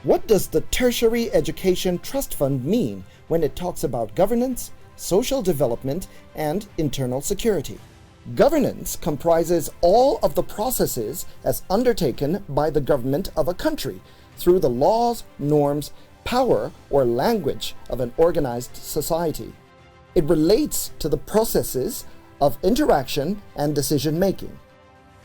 What does the Tertiary Education Trust Fund mean when it talks about governance, social development, and internal security? Governance comprises all of the processes as undertaken by the government of a country through the laws, norms, power, or language of an organized society. It relates to the processes of interaction and decision-making.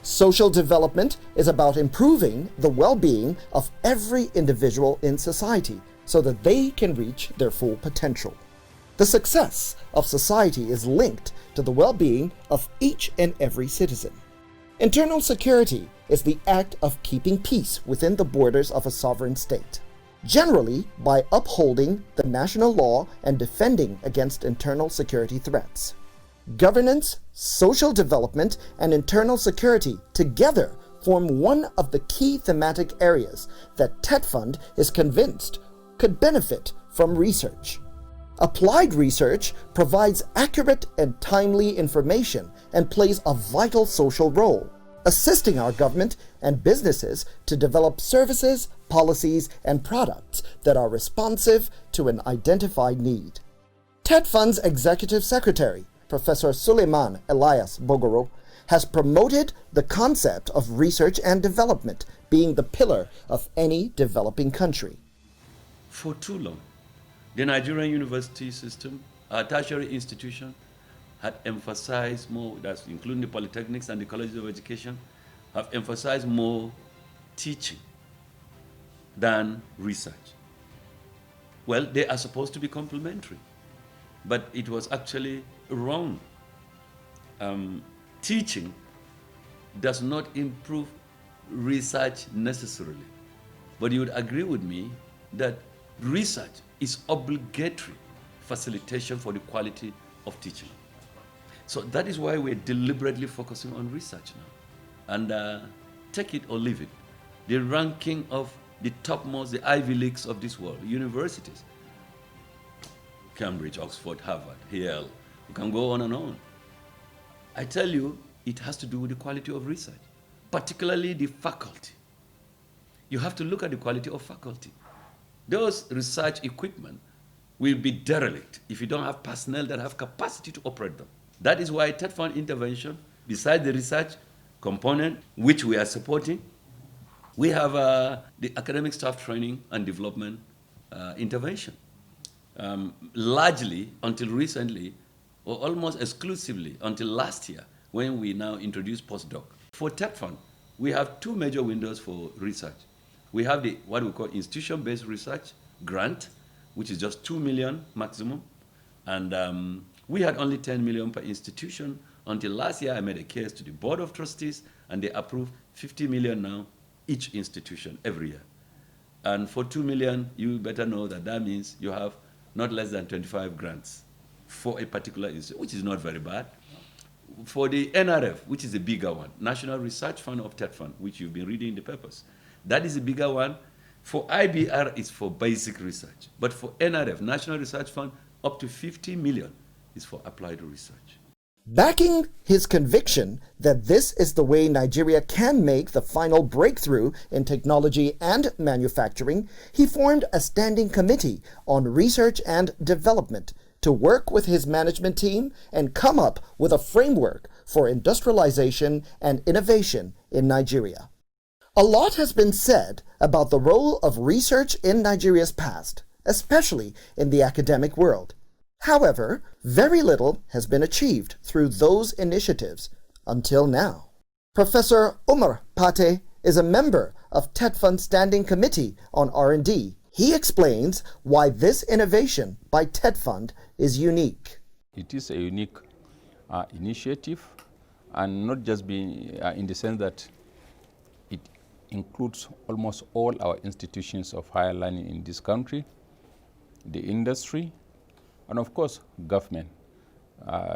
Social development is about improving the well-being of every individual in society so that they can reach their full potential. The success of society is linked to the well-being of each and every citizen. Internal security is the act of keeping peace within the borders of a sovereign state, generally by upholding the national law and defending against internal security threats. Governance, social development, and internal security together form one of the key thematic areas that TETFund is convinced could benefit from research. Applied research provides accurate and timely information and plays a vital social role, assisting our government and businesses to develop services, policies, and products that are responsive to an identified need. TETFund's Executive Secretary, Professor Suleiman Elias Bogoro, has promoted the concept of research and development being the pillar of any developing country. For too long, the Nigerian university system, our tertiary institution, had emphasized more, that's including the polytechnics and the colleges of education, have emphasized more teaching than research. Well, they are supposed to be complementary, but it was actually wrong. Teaching does not improve research necessarily, but you would agree with me that research is obligatory facilitation for the quality of teaching. So that is why we're deliberately focusing on research now. And take it or leave it, the ranking of the topmost, the Ivy Leagues of this world, universities, Cambridge, Oxford, Harvard, Yale, we can go on and on. I tell you, it has to do with the quality of research, particularly the faculty. You have to look at the quality of faculty. Those research equipment will be derelict if you don't have personnel that have capacity to operate them. That is why TETFund intervention, besides the research component, which we are supporting, we have the academic staff training and development intervention. Largely, until recently, or almost exclusively until last year, when we now introduced postdoc. For TETFund, we have two major windows for research. We have the what we call institution-based research grant, which is just 2 million maximum. And we had only 10 million per institution. Until last year, I made a case to the Board of Trustees, and they approved 50 million now, each institution, every year. And for 2 million, you better know that that means you have not less than 25 grants for a particular institution, which is not very bad. For the NRF, which is a bigger one, National Research Fund of TETFund, which you've been reading in the papers, that is a bigger one. For IBR, it's for basic research. But for NRF, National Research Fund, up to 50 million is for applied research. Backing his conviction that this is the way Nigeria can make the final breakthrough in technology and manufacturing, he formed a standing committee on research and development to work with his management team and come up with a framework for industrialization and innovation in Nigeria. A lot has been said about the role of research in Nigeria's past, especially in the academic world. However, very little has been achieved through those initiatives until now. Professor Umar Pate is a member of TETFund's Standing Committee on R&D. He explains why this innovation by TETFund is unique. It is a unique initiative, and not just being in the sense that it includes almost all our institutions of higher learning in this country, the industry, and of course government,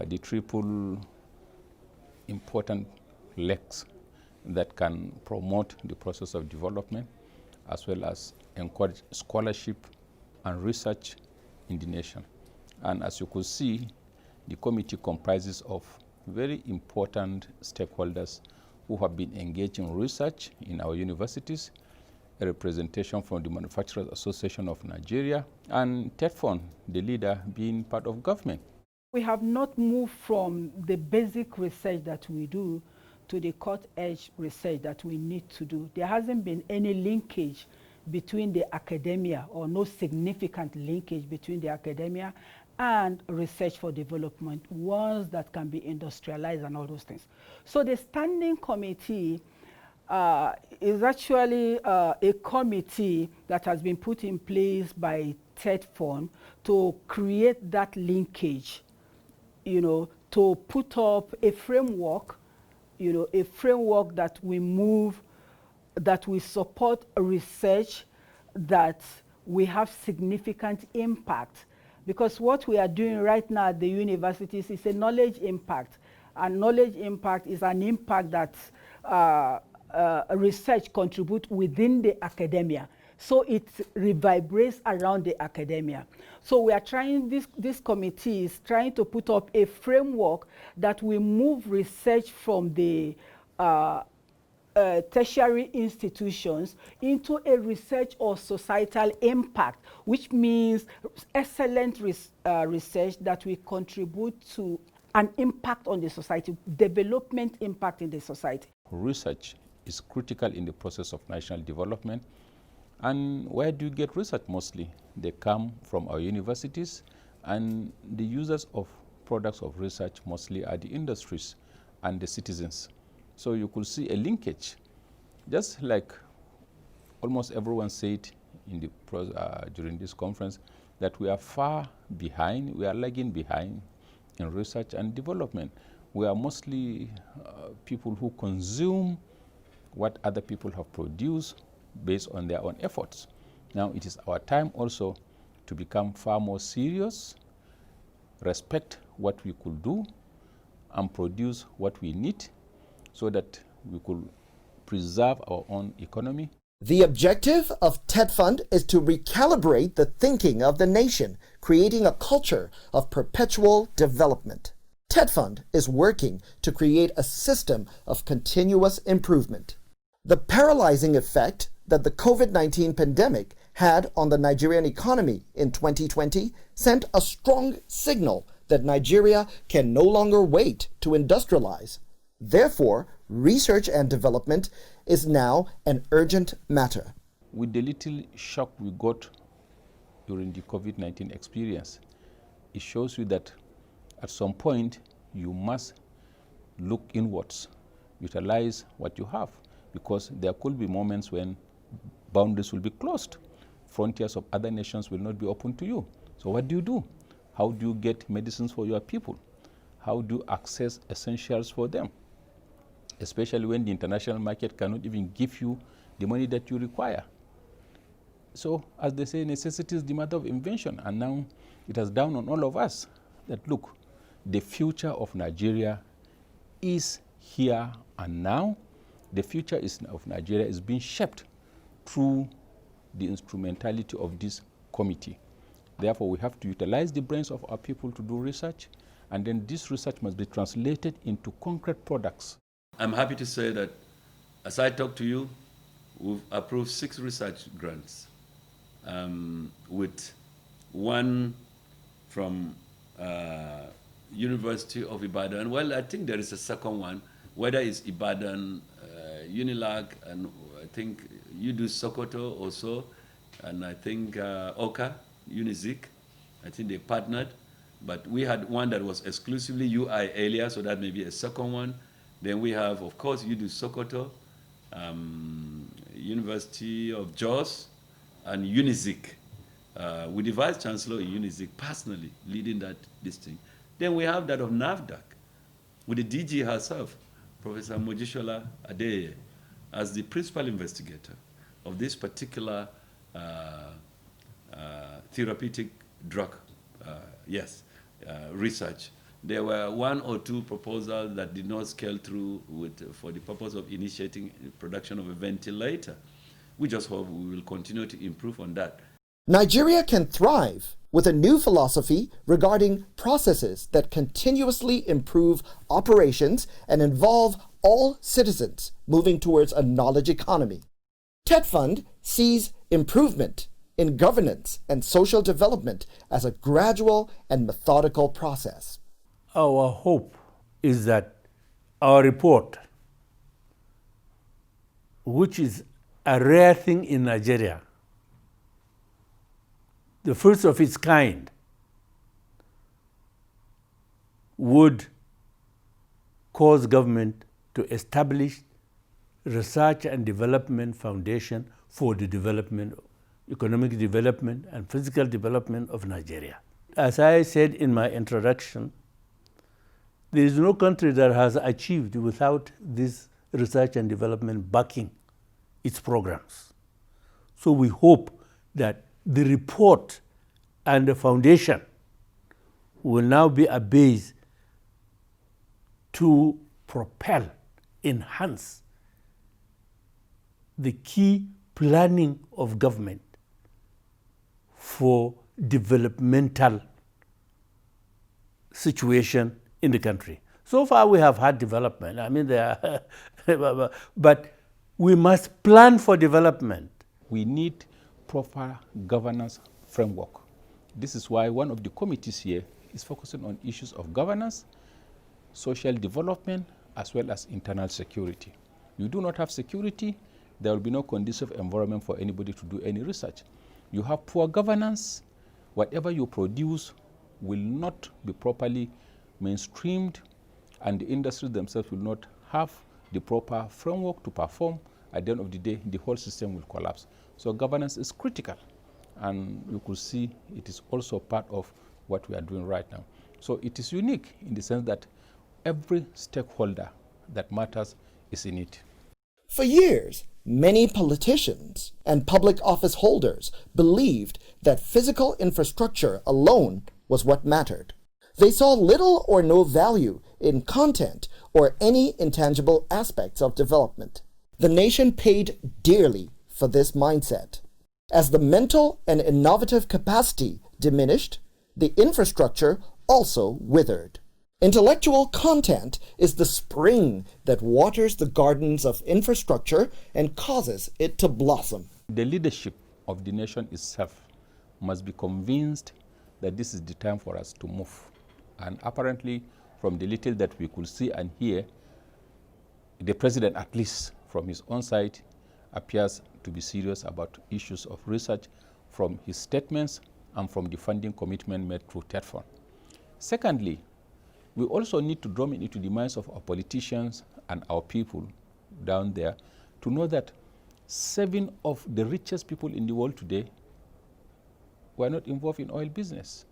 the triple important legs that can promote the process of development as well as encourage scholarship and research in the nation. And as you could see, the committee comprises of very important stakeholders who have been engaged in research in our universities, a representation from the Manufacturers Association of Nigeria, and TETFund, the leader, being part of government. We have not moved from the basic research that we do to the cut-edge research that we need to do. There hasn't been any linkage between the academia, or no significant linkage between the academia and research for development, ones that can be industrialized and all those things. So the standing committee is actually a committee that has been put in place by TETFund to create that linkage, to put up a framework, a framework that we move, that we support research, that we have significant impact. Because what we are doing right now at the universities is a knowledge impact. And knowledge impact is an impact that research contributes within the academia. So it reverberates around the academia. So we are trying, this committee is trying to put up a framework that will move research from the tertiary institutions into a research or societal impact, which means excellent research that will contribute to an impact on the society, development impact in the society. Research is critical in the process of national development. And where do you get research mostly? They come from our universities, and the users of products of research mostly are the industries and the citizens. So you could see a linkage, just like almost everyone said in the during this conference, that we are far behind, we are lagging behind in research and development. We are mostly people who consume what other people have produced based on their own efforts. Now it is our time also to become far more serious, respect what we could do, and produce what we need so that we could preserve our own economy. The objective of TETFund is to recalibrate the thinking of the nation, creating a culture of perpetual development. TETFund is working to create a system of continuous improvement. The paralyzing effect that the COVID-19 pandemic had on the Nigerian economy in 2020 sent a strong signal that Nigeria can no longer wait to industrialize. Therefore, research and development is now an urgent matter. With the little shock we got during the COVID-19 experience, it shows you that at some point you must look inwards, utilize what you have, because there could be moments when boundaries will be closed. Frontiers of other nations will not be open to you. So what do? How do you get medicines for your people? How do you access essentials for them? Especially when the international market cannot even give you the money that you require. So as they say, necessity is the mother of invention. And now it has dawned on all of us that, look, the future of Nigeria is here and now. The future of Nigeria is being shaped through the instrumentality of this committee. Therefore, we have to utilize the brains of our people to do research, and then this research must be translated into concrete products. I'm happy to say that as I talk to you, we've approved 6 research grants, with one from University of Ibadan. Well, I think there is a second one, whether it's Ibadan, Unilag, and I think you do Sokoto also, and I think Oka, Unizik, I think they partnered. But we had one that was exclusively UI earlier, so that may be a second one. Then we have, of course, you do Sokoto, University of Jos, and Unizik. With the Vice Chancellor in Unizik personally leading this thing. Then we have that of NAFDAC, with the DG herself, Professor Mojisola Adeye, as the principal investigator of this particular therapeutic drug, research. There were 1 or 2 proposals that did not scale through for the purpose of initiating production of a ventilator. We just hope we will continue to improve on that. Nigeria can thrive with a new philosophy regarding processes that continuously improve operations and involve all citizens moving towards a knowledge economy. TETFund sees improvement in governance and social development as a gradual and methodical process. Our hope is that our report, which is a rare thing in Nigeria, the first of its kind, would cause government to establish research and development foundation for the development, economic development and physical development of Nigeria. As I said in my introduction, there is no country that has achieved without this research and development backing its programs. So we hope that the report and the foundation will now be a base to propel, enhance the key planning of government for developmental situation in the country. So far we have had development. I mean, there are but we must plan for development. We need proper governance framework. This is why one of the committees here is focusing on issues of governance, social development, as well as internal security. You do not have security, there will be no conducive environment for anybody to do any research. You have poor governance, whatever you produce will not be properly mainstreamed, and the industries themselves will not have the proper framework to perform. At the end of the day, the whole system will collapse. So governance is critical, and you could see it is also part of what we are doing right now. So it is unique in the sense that every stakeholder that matters is in it. For years, many politicians and public office holders believed that physical infrastructure alone was what mattered. They saw little or no value in content or any intangible aspects of development. The nation paid dearly for this mindset. As the mental and innovative capacity diminished, the infrastructure also withered. Intellectual content is the spring that waters the gardens of infrastructure and causes it to blossom. The leadership of the nation itself must be convinced that this is the time for us to move. And apparently, from the little that we could see and hear, the president, at least from his own side, appears to be serious about issues of research from his statements and from the funding commitment made through TETFund. Secondly, we also need to drum it into the minds of our politicians and our people down there to know that 7 of the richest people in the world today were not involved in oil business.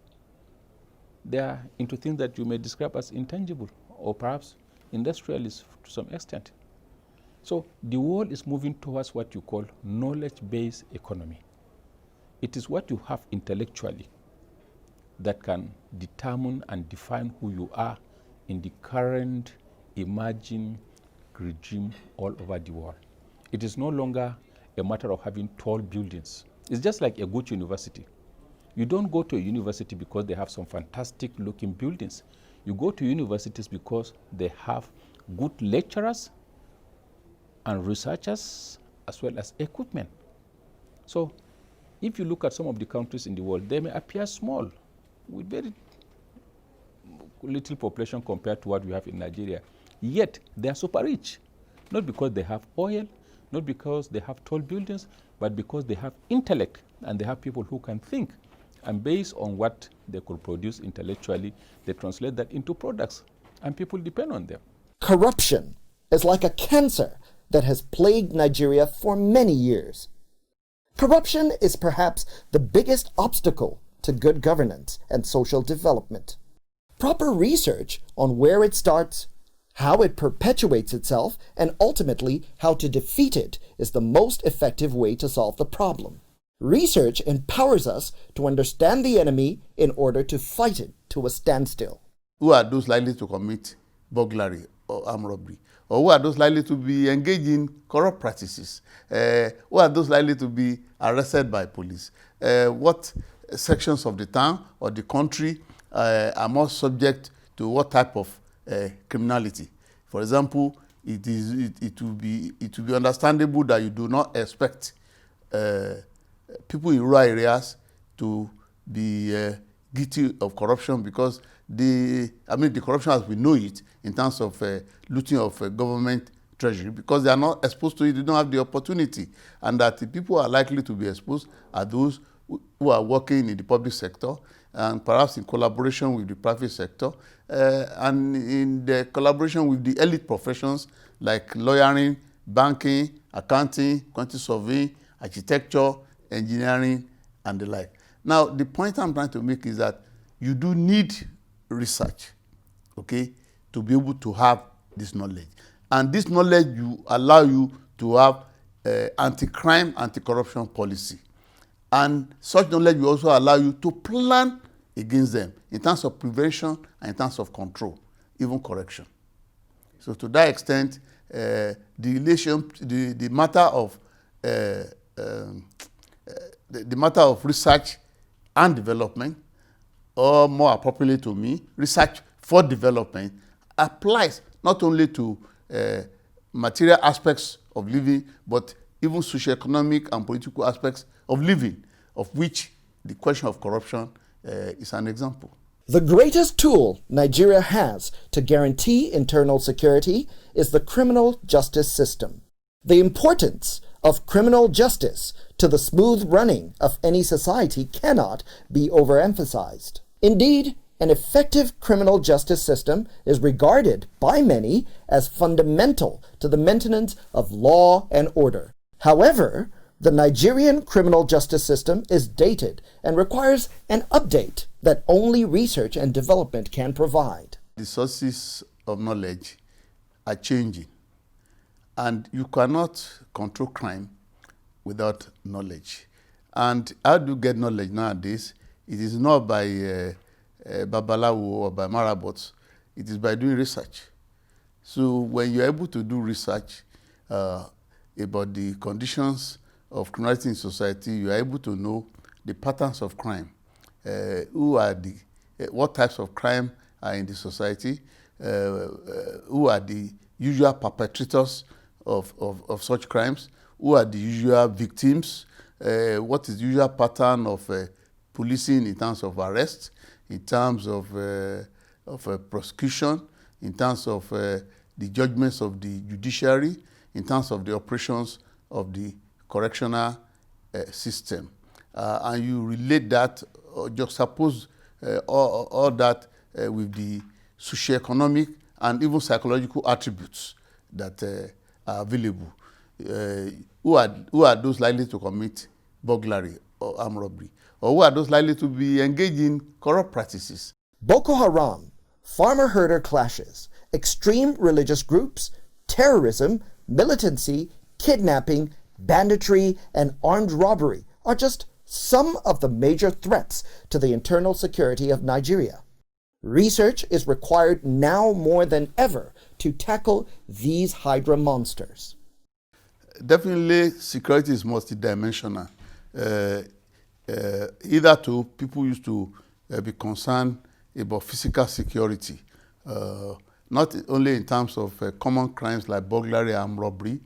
They are into things that you may describe as intangible or perhaps industrialist to some extent. So the world is moving towards what you call knowledge-based economy. It is what you have intellectually that can determine and define who you are in the current emerging regime all over the world. It is no longer a matter of having tall buildings. It's just like a good university. You don't go to a university because they have some fantastic looking buildings. You go to universities because they have good lecturers and researchers as well as equipment. So if you look at some of the countries in the world, they may appear small with very little population compared to what we have in Nigeria. Yet they are super rich, not because they have oil, not because they have tall buildings, but because they have intellect and they have people who can think. And based on what they could produce intellectually, they translate that into products, and people depend on them. Corruption is like a cancer that has plagued Nigeria for many years. Corruption is perhaps the biggest obstacle to good governance and social development. Proper research on where it starts, how it perpetuates itself, and ultimately how to defeat it is the most effective way to solve the problem. Research empowers us to understand the enemy in order to fight it to a standstill. Who are those likely to commit burglary or armed robbery? Or who are those likely to be engaged in corrupt practices? Who are those likely to be arrested by police? What sections of the town or the country are more subject to what type of criminality? For example, it will be understandable that you do not expect people in rural areas to be guilty of corruption, because the corruption as we know it in terms of looting of government treasury, because they are not exposed to it, they don't have the opportunity, and that the people are likely to be exposed are those who are working in the public sector, and perhaps in collaboration with the private sector, and in the collaboration with the elite professions like lawyering, banking, accounting, quantity surveying, architecture, engineering, and the like. Now, the point I'm trying to make is that you do need research, okay, to be able to have this knowledge. And this knowledge will allow you to have anti-crime, anti-corruption policy. And such knowledge will also allow you to plan against them in terms of prevention and in terms of control, even correction. So to that extent, the matter of research and development, or more appropriately to me, research for development, applies not only to material aspects of living, but even socioeconomic and political aspects of living, of which the question of corruption is an example. The greatest tool Nigeria has to guarantee internal security is the criminal justice system. The importance of criminal justice to the smooth running of any society cannot be overemphasized. Indeed, an effective criminal justice system is regarded by many as fundamental to the maintenance of law and order. However, the Nigerian criminal justice system is dated and requires an update that only research and development can provide. The sources of knowledge are changing, and you cannot control crime without knowledge. And how do you get knowledge nowadays? It is not by Babalawo or by Marabots. It is by doing research. So when you're able to do research about the conditions of criminality in society, you are able to know the patterns of crime, what types of crime are in the society, who are the usual perpetrators of such crimes, who are the usual victims, what is the usual pattern of policing in terms of arrest, in terms of prosecution, in terms of the judgments of the judiciary, in terms of the operations of the correctional system. And you relate that, or juxtapose all that with the socioeconomic and even psychological attributes that are available. Who are those likely to commit burglary or armed robbery? Or who are those likely to be engaged in corrupt practices? Boko Haram, farmer-herder clashes, extreme religious groups, terrorism, militancy, kidnapping, banditry, and armed robbery are just some of the major threats to the internal security of Nigeria. Research is required now more than ever to tackle these hydra monsters. Definitely, security is multidimensional. Hitherto, people used to be concerned about physical security, not only in terms of common crimes like burglary and armed robbery,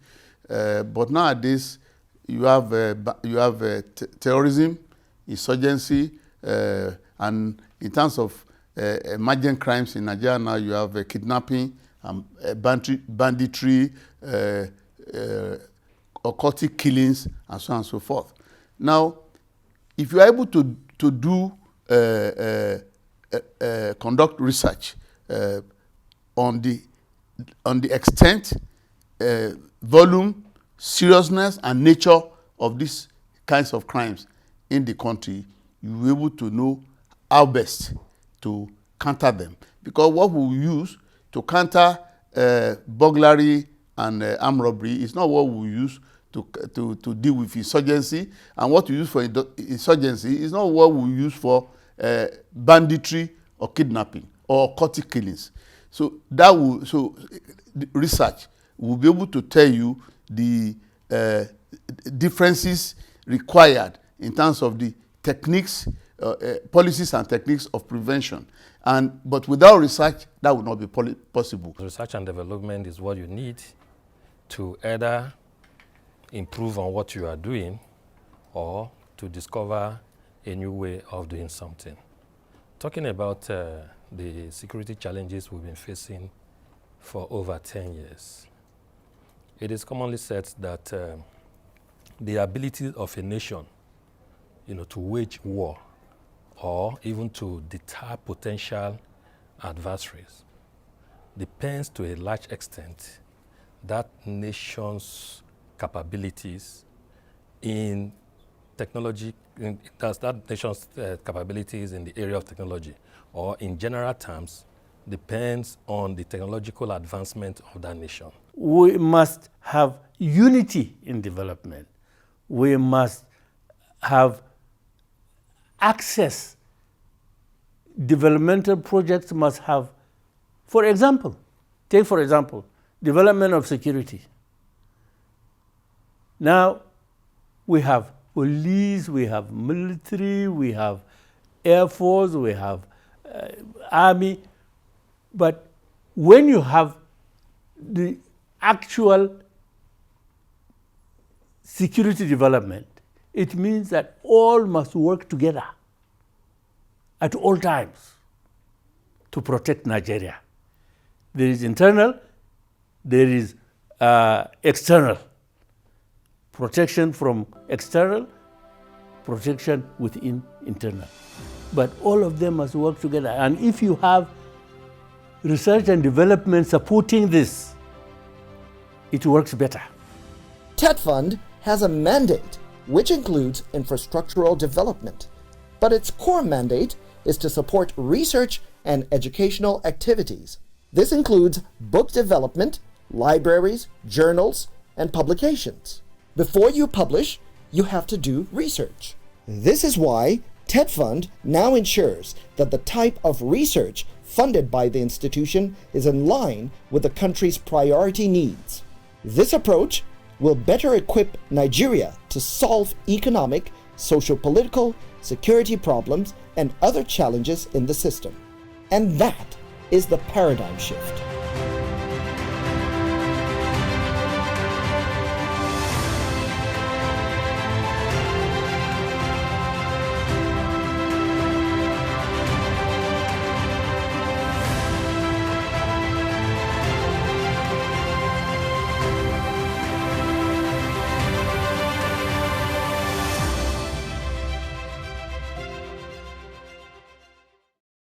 but nowadays you have terrorism, insurgency, and in terms of emergent crimes in Nigeria now, you have kidnapping, banditry, occultic killings, and so on and so forth. Now, if you are able to do conduct research on the extent, volume, seriousness, and nature of these kinds of crimes in the country, you will be able to know how best to counter them. Because what we use to counter burglary and armed robbery is not what we use to deal with insurgency, and what we use for insurgency is not what we use for banditry or kidnapping or occultic killings. So research will be able to tell you the differences required in terms of the techniques, policies and techniques of prevention. But without research, that would not be possible. Research and development is what you need to either improve on what you are doing or to discover a new way of doing something. Talking about the security challenges we've been facing for over 10 years, it is commonly said that the ability of a nation, to wage war or even to deter potential adversaries depends to a large extent that nation's capabilities in technology, that nation's capabilities in the area of technology, or in general terms, depends on the technological advancement of that nation. We must have unity in development. We must have access. Developmental projects must have, for example, development of security. Now, we have police, we have military, we have air force, we have army. But when you have the actual security development, it means that all must work together at all times to protect Nigeria. There is internal, there is external. Protection from external, protection within internal. But all of them must work together. And if you have research and development supporting this, it works better. TETFund has a mandate which includes infrastructural development, but its core mandate is to support research and educational activities. This includes book development, libraries, journals, and publications. Before you publish, you have to do research. This is why TETFund now ensures that the type of research funded by the institution is in line with the country's priority needs. This approach will better equip Nigeria to solve economic, socio-political, security problems, and other challenges in the system. And that is the paradigm shift.